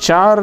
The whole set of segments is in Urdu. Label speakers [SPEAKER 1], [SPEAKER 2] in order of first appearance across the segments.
[SPEAKER 1] 4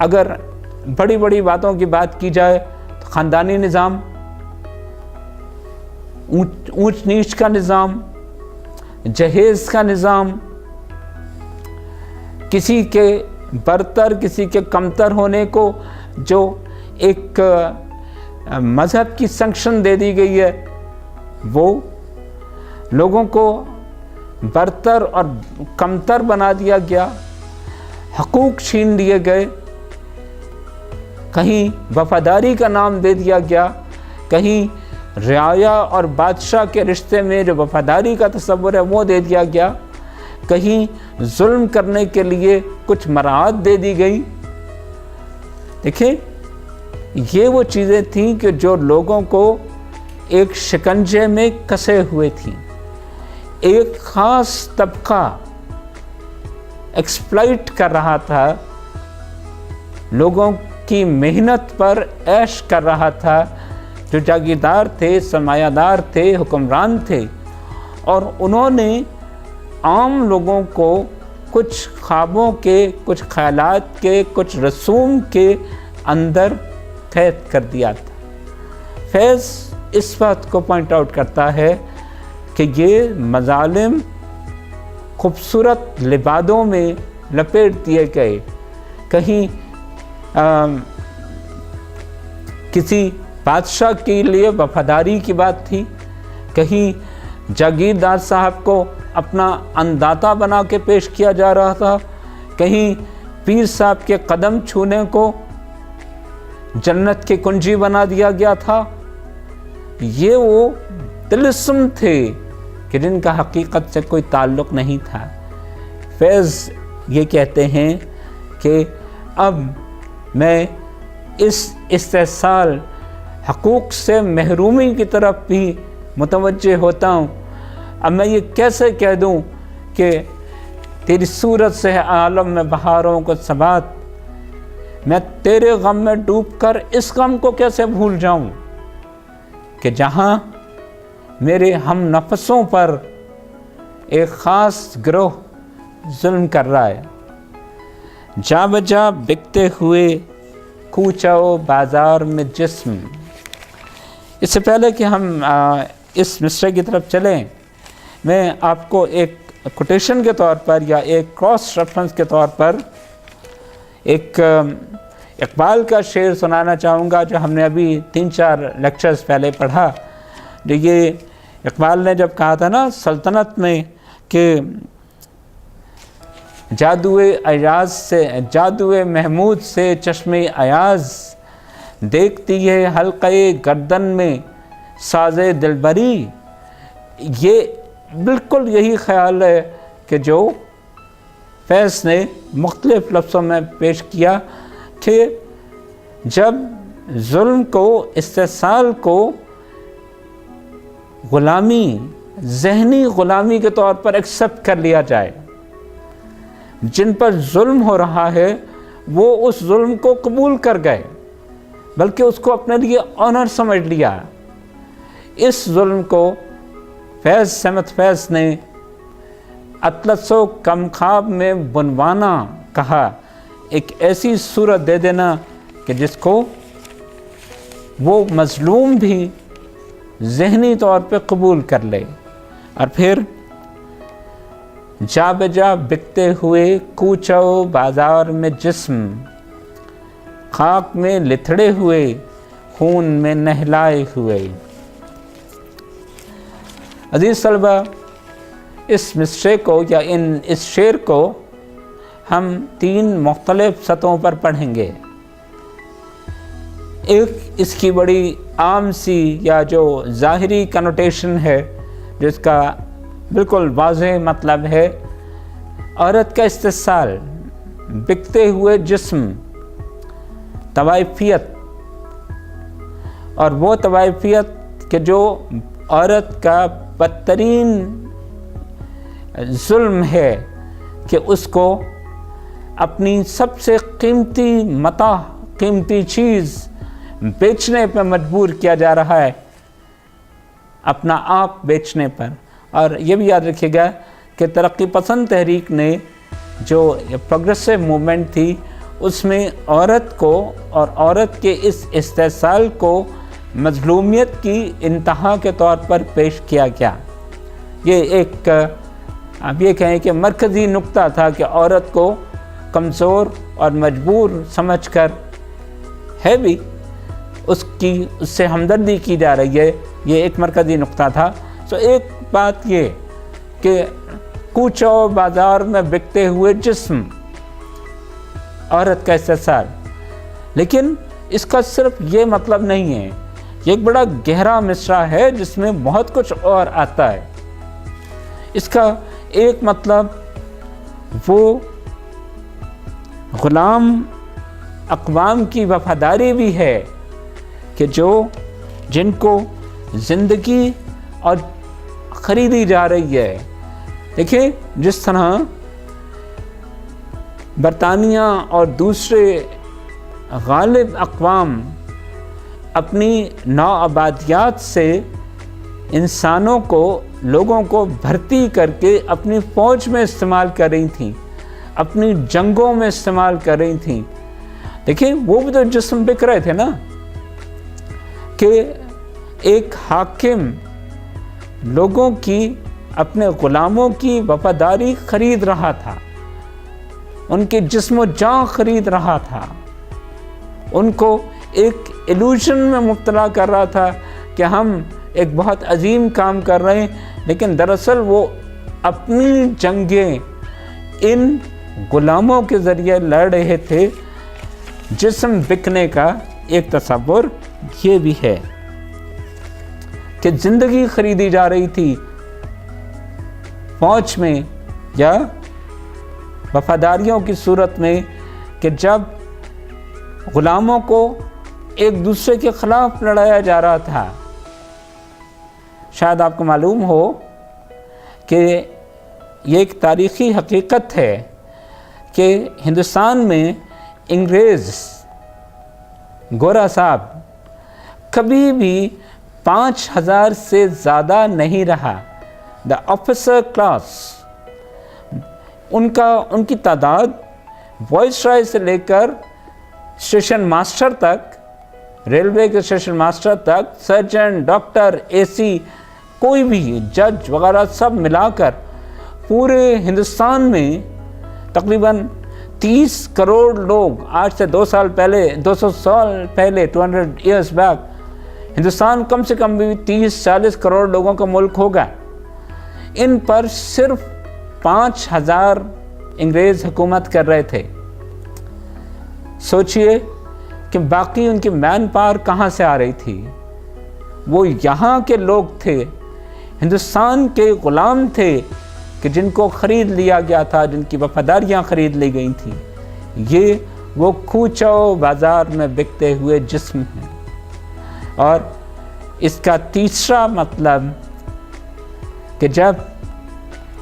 [SPEAKER 1] اگر بڑی بڑی باتوں کی بات کی جائے تو خاندانی نظام، اونچ نیچ کا نظام، جہیز کا نظام، کسی کے برتر کسی کے کمتر ہونے کو جو ایک مذہب کی سنکشن دے دی گئی ہے، وہ لوگوں کو برتر اور کمتر بنا دیا گیا، حقوق چھین لیے گئے، کہیں وفاداری کا نام دے دیا گیا، کہیں رعایا اور بادشاہ کے رشتے میں جو وفاداری کا تصور ہے وہ دے دیا گیا، کہیں ظلم کرنے کے لیے کچھ مراعات دے دی گئی۔ دیکھیں، یہ وہ چیزیں تھیں کہ جو لوگوں کو ایک شکنجے میں کسے ہوئے تھیں، ایک خاص طبقہ ایکسپلائٹ کر رہا تھا، لوگوں کی محنت پر عیش کر رہا تھا، جو جاگیردار تھے، سرمایہ دار تھے، حکمران تھے، اور انہوں نے عام لوگوں کو کچھ خوابوں کے، کچھ خیالات کے، کچھ رسوم کے اندر قید کر دیا تھا۔ فیض اس بات کو پوائنٹ آؤٹ کرتا ہے کہ یہ مظالم خوبصورت لبادوں میں لپیٹ دیے گئے، کہیں کسی بادشاہ کے لیے وفاداری کی بات تھی، کہیں جاگیردار صاحب کو اپنا انداتا بنا کے پیش کیا جا رہا تھا، کہیں پیر صاحب کے قدم چھونے کو جنت کی کنجی بنا دیا گیا تھا۔ یہ وہ طلسم تھے کہ جن کا حقیقت سے کوئی تعلق نہیں تھا۔ فیض یہ کہتے ہیں کہ اب میں اس استحصال حقوق سے محرومی کی طرف بھی متوجہ ہوتا ہوں۔ اب میں یہ کیسے کہہ دوں کہ تیری صورت سے ہے عالم میں بہاروں کو ثبات، میں تیرے غم میں ڈوب کر اس غم کو کیسے بھول جاؤں کہ جہاں میرے ہم نفسوں پر ایک خاص گروہ ظلم کر رہا ہے۔ جا بجا بکتے ہوئے کوچاؤ بازار میں جسم۔ اس سے پہلے کہ ہم اس مصرعے کی طرف چلیں، میں آپ کو ایک کوٹیشن کے طور پر یا ایک کراس ریفرنس کے طور پر ایک اقبال کا شعر سنانا چاہوں گا، جو ہم نے ابھی 3-4 لیکچرز پہلے پڑھا۔ جو یہ اقبال نے جب کہا تھا نا سلطنت میں کہ جادوئے محمود سے چشمے ایاز دیکھتی ہے حلقے گردن میں سازے دلبری، یہ بالکل یہی خیال ہے کہ جو فیض نے مختلف لفظوں میں پیش کیا کہ جب ظلم کو، استحصال کو غلامی، ذہنی غلامی کے طور پر ایکسیپٹ کر لیا جائے، جن پر ظلم ہو رہا ہے وہ اس ظلم کو قبول کر گئے، بلکہ اس کو اپنے لیے آنر سمجھ لیا۔ اس ظلم کو فیض سمت فیض نے اطلس و کم خواب میں بنوانا کہا، ایک ایسی صورت دے دینا کہ جس کو وہ مظلوم بھی ذہنی طور پہ قبول کر لے۔ اور پھر جا بجا بکتے ہوئے کوچاؤ بازار میں جسم، خاک میں لتھڑے ہوئے خون میں نہلائے ہوئے۔ عزیز طلبہ، اس مصرعے کو یا اس شعر کو ہم 3 مختلف سطحوں پر پڑھیں گے۔ ایک اس کی بڑی عام سی یا جو ظاہری کنوٹیشن ہے، جس کا بالکل واضح مطلب ہے عورت کا استحصال، بکتے ہوئے جسم، طوائفیت، اور وہ طوائفیت کہ جو عورت کا بدترین ظلم ہے کہ اس کو اپنی سب سے قیمتی متاع، قیمتی چیز بیچنے پہ مجبور کیا جا رہا ہے، اپنا آپ بیچنے پر۔ اور یہ بھی یاد رکھیے گا کہ ترقی پسند تحریک نے جو پروگریسو موومنٹ تھی، اس میں عورت کو اور عورت کے اس استحصال کو مظلومیت کی انتہا کے طور پر پیش کیا گیا۔ یہ ایک آپ یہ کہیں کہ مرکزی نقطہ تھا کہ عورت کو کمزور اور مجبور سمجھ کر ہے بھی اس سے ہمدردی کی جا رہی ہے، یہ ایک مرکزی نقطہ تھا۔ تو ایک بات یہ کہ کوچہ و بازار میں بکتے ہوئے جسم، عورت کا استحصال، لیکن اس کا صرف یہ مطلب نہیں ہے، یہ ایک بڑا گہرا مصرع ہے جس میں بہت کچھ اور آتا ہے۔ اس کا ایک مطلب وہ غلام اقوام کی وفاداری بھی ہے کہ جن کو زندگی اور خریدی جا رہی ہے۔ دیکھیں جس طرح برطانیہ اور دوسرے غالب اقوام اپنی نوآبادیات سے انسانوں کو، لوگوں کو بھرتی کر کے اپنی فوج میں استعمال کر رہی تھیں، اپنی جنگوں میں استعمال کر رہی تھیں۔ دیکھیں وہ بھی تو جسم بک رہے تھے نا، کہ ایک حاکم لوگوں کی، اپنے غلاموں کی وفاداری خرید رہا تھا، ان کے جسم و جان خرید رہا تھا، ان کو ایک ایلوژن میں مبتلا کر رہا تھا کہ ہم ایک بہت عظیم کام کر رہے ہیں، لیکن دراصل وہ اپنی جنگیں ان غلاموں کے ذریعے لڑ رہے تھے۔ جسم بکنے کا ایک تصور یہ بھی ہے کہ زندگی خریدی جا رہی تھی فوج میں یا وفاداریوں کی صورت میں، کہ جب غلاموں کو ایک دوسرے کے خلاف لڑایا جا رہا تھا۔ شاید آپ کو معلوم ہو کہ یہ ایک تاریخی حقیقت ہے کہ ہندوستان میں انگریز گورا صاحب کبھی بھی 5000 سے زیادہ نہیں رہا۔ دا آفیسر کلاس، ان کی تعداد وائس رائے سے لے کر اسٹیشن ماسٹر تک، ریلوے کے اسٹیشن ماسٹر تک، سرجن، ڈاکٹر، اے سی، کوئی بھی جج وغیرہ سب ملا کر پورے ہندوستان میں تقریباً 30 کروڑ لوگ، آج سے 200 سال پہلے 200 ایئرس بیک ہندوستان کم سے کم بھی 30-40 کروڑ لوگوں کا ملک ہوگا۔ ان پر صرف 5000 انگریز حکومت کر رہے تھے۔ سوچئے کہ باقی ان کی مین پاور کہاں سے آ رہی تھی؟ وہ یہاں کے لوگ تھے، ہندوستان کے غلام تھے کہ جن کو خرید لیا گیا تھا، جن کی وفاداریاں خرید لی گئی تھیں۔ یہ وہ کوچہ و بازار میں بکتے ہوئے جسم ہیں۔ اور اس کا تیسرا مطلب کہ جب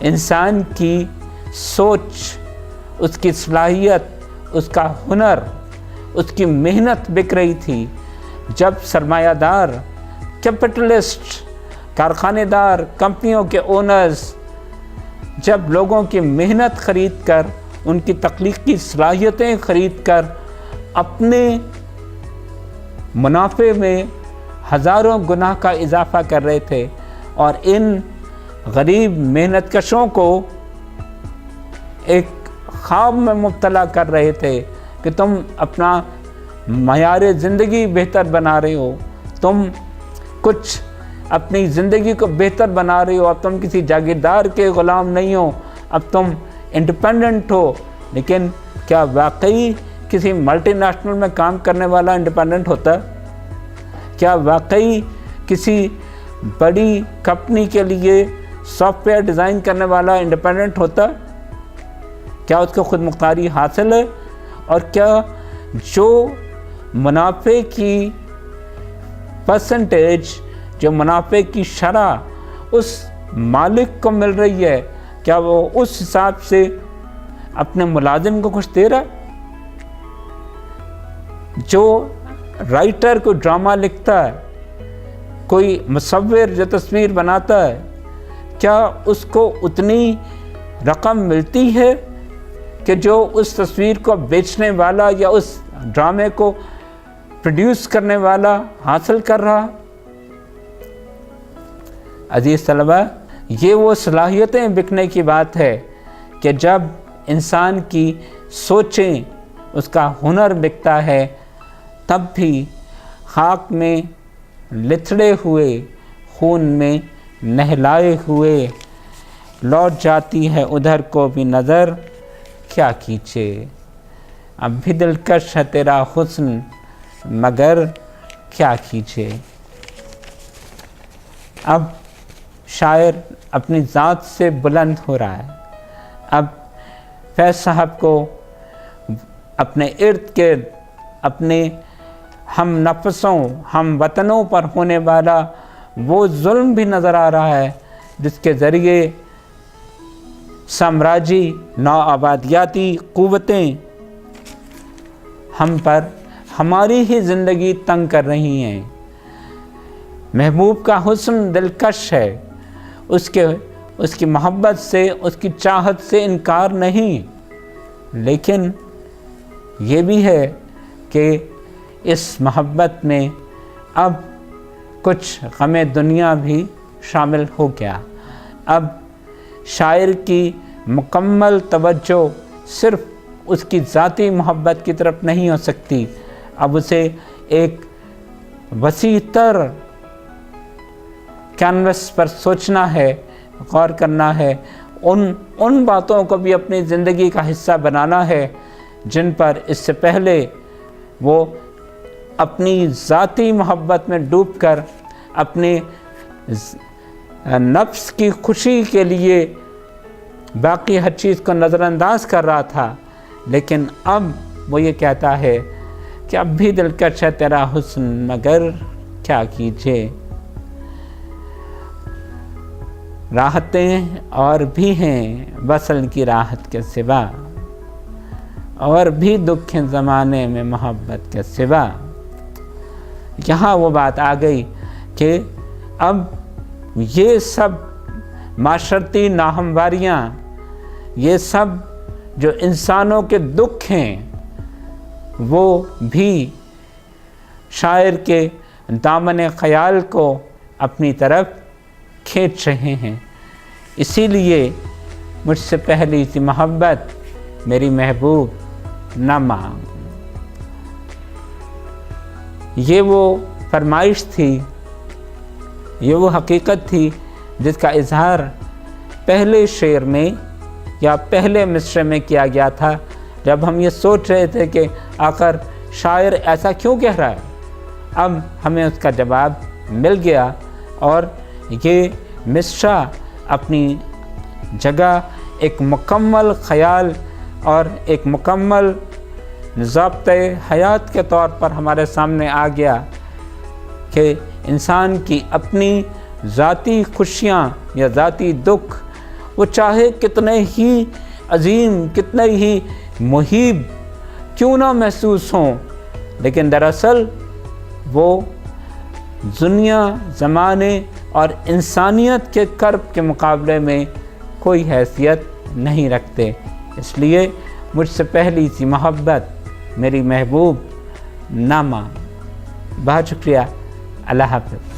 [SPEAKER 1] انسان کی سوچ، اس کی صلاحیت، اس کا ہنر، اس کی محنت بک رہی تھی، جب سرمایہ دار، کیپٹلسٹ، کارخانے دار، کمپنیوں کے اونرز جب لوگوں کی محنت خرید کر، ان کی تخلیقی صلاحیتیں خرید کر اپنے منافع میں ہزاروں گنا کا اضافہ کر رہے تھے، اور ان غریب محنت کشوں کو ایک خواب میں مبتلا کر رہے تھے کہ تم اپنا معیار زندگی بہتر بنا رہے ہو، تم کچھ اپنی زندگی کو بہتر بنا رہے ہو، اب تم کسی جاگیردار کے غلام نہیں ہو، اب تم انڈیپینڈنٹ ہو۔ لیکن کیا واقعی کسی ملٹی نیشنل میں کام کرنے والا انڈیپینڈنٹ ہوتا ہے؟ کیا واقعی کسی بڑی کمپنی کے لیے سافٹ ویئر ڈیزائن کرنے والا انڈیپینڈنٹ ہوتا ہے؟ کیا اس کو خود مختاری حاصل ہے؟ اور کیا جو منافع کی پرسنٹیج، جو منافع کی شرح اس مالک کو مل رہی ہے، کیا وہ اس حساب سے اپنے ملازم کو کچھ دے رہا ہے؟ جو رائٹر کوئی ڈرامہ لکھتا ہے، کوئی مصور جو تصویر بناتا ہے، کیا اس کو اتنی رقم ملتی ہے کہ جو اس تصویر کو بیچنے والا یا اس ڈرامے کو پروڈیوس کرنے والا حاصل کر رہا۔ عزیز طلبہ، یہ وہ صلاحیتیں بکنے کی بات ہے کہ جب انسان کی سوچیں، اس کا ہنر بکتا ہے، تب بھی خاک میں لتھڑے ہوئے، خون میں نہلائے ہوئے لوٹ جاتی ہے ادھر کو بھی نظر، کیا کیجے اب بھی دلکش ہے تیرا حسن، مگر کیا کیجے۔ اب شاعر اپنی ذات سے بلند ہو رہا ہے۔ اب فیض صاحب کو اپنے ارد گرد، اپنے ہم نفسوں، ہم وطنوں پر ہونے والا وہ ظلم بھی نظر آ رہا ہے جس کے ذریعے سامراجی نوآبادیاتی قوتیں ہم پر ہماری ہی زندگی تنگ کر رہی ہیں۔ محبوب کا حسن دلکش ہے، اس کی محبت سے، اس کی چاہت سے انکار نہیں، لیکن یہ بھی ہے کہ اس محبت میں اب کچھ غم دنیا بھی شامل ہو گیا۔ اب شاعر کی مکمل توجہ صرف اس کی ذاتی محبت کی طرف نہیں ہو سکتی، اب اسے ایک وسیع تر کینوس پر سوچنا ہے، غور کرنا ہے، ان باتوں کو بھی اپنی زندگی کا حصہ بنانا ہے جن پر اس سے پہلے وہ اپنی ذاتی محبت میں ڈوب کر اپنے نفس کی خوشی کے لیے باقی ہر چیز کو نظر انداز کر رہا تھا، لیکن اب وہ یہ کہتا ہے کہ اب بھی دلکش ہے تیرا حسن، مگر کیا کیجے۔ راحتیں اور بھی ہیں وصل کی راحت کے سوا، اور بھی دکھ ہیں زمانے میں محبت کے سوا۔ یہاں وہ بات آ گئی کہ اب یہ سب معاشرتی ناہمواریاں، یہ سب جو انسانوں کے دکھ ہیں، وہ بھی شاعر کے دامن خیال کو اپنی طرف کھینچ رہے ہیں۔ اسی لیے مجھ سے پہلی سی محبت میری محبوب نہ مانگ۔ یہ وہ فرمائش تھی، یہ وہ حقیقت تھی جس کا اظہار پہلے شعر میں یا پہلے مصرعے میں کیا گیا تھا، جب ہم یہ سوچ رہے تھے کہ آخر شاعر ایسا کیوں کہہ رہا ہے۔ اب ہمیں اس کا جواب مل گیا، اور یہ مصرع اپنی جگہ ایک مکمل خیال اور ایک مکمل ضابطۂ حیات کے طور پر ہمارے سامنے آ گیا کہ انسان کی اپنی ذاتی خوشیاں یا ذاتی دکھ، وہ چاہے کتنے ہی عظیم، کتنے ہی مہیب کیوں نہ محسوس ہوں، لیکن دراصل وہ دنیا، زمانے اور انسانیت کے کرب کے مقابلے میں کوئی حیثیت نہیں رکھتے۔ اس لیے مجھ سے پہلی سی محبت میری محبوب نہ مانگ۔ بہت شکریہ، اللہ حافظ۔